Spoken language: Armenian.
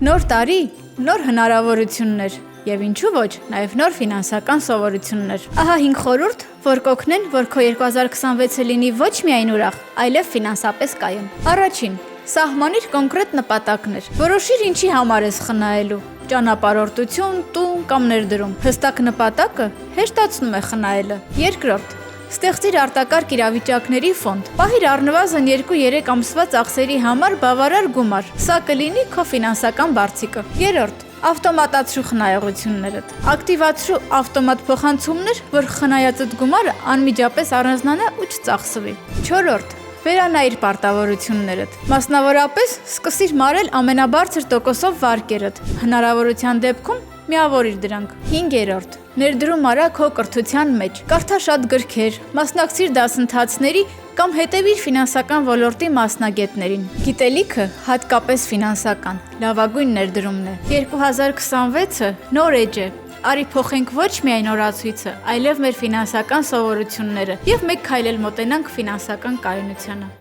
Նոր տարի, նոր հնարավորություններ եւ ինչու ոչ, նաեւ նոր ֆինանսական սովորություններ։ Ահա 5 խորհուրդ, որ կօգնեն, որ քո 2026-ը լինի ոչ միայն ուրախ, այլև ֆինանսապես կայուն։ Առաջին. սահմանիր կոնկրետ նպատակներ։ Որոշիր ինչի համար ես խնայելու։ Ճանապարհորդություն, տուն կամ ներդրում։ Հստակ նպատակը հեշտացնում է խնայելը։ Երկրորդ. ստեղծիր արտակարգ իրավիճակների ֆոնդ։ Պահիր առնվազն 2-3 ամսվա ծախսերի համար բավարար գումար։ Սա կլինի քո ֆինանսական բարձիկը։ Երրորդ. ավտոմատացրու խնայողություններդ։ Ակտիվացրու ավտոմատ փոխանցումներ, որ խնայածդ գումարը անմիջապես առանձնանա ու չծախսվի։ Չորրորդ. վերանայիր պարտավորություններդ։ Մասնավորապես սկսիր մարել ամենաբարձր տոկոսով վարկերդ։ Հնարավորության դեպքում միավորիր դրանք։ 5-րդ. ներդրում արա քո կրթության մեջ։ Կարդա շատ գրքեր, մասնակցիր դասընթացների կամ հետևիր ֆինանսական ոլորտի մասնագետներին։ Գիտելիքը, հատկապես ֆինանսական, լավագույն ներդրումն է։ 2026-ը նոր էջ է։ Արի փոխենք ոչ միայն օրացույցը, այլև մեր ֆինանսական սովորությունները եւ մեկ քայլ էլ մոտենանք ֆինանսական կայունությանը։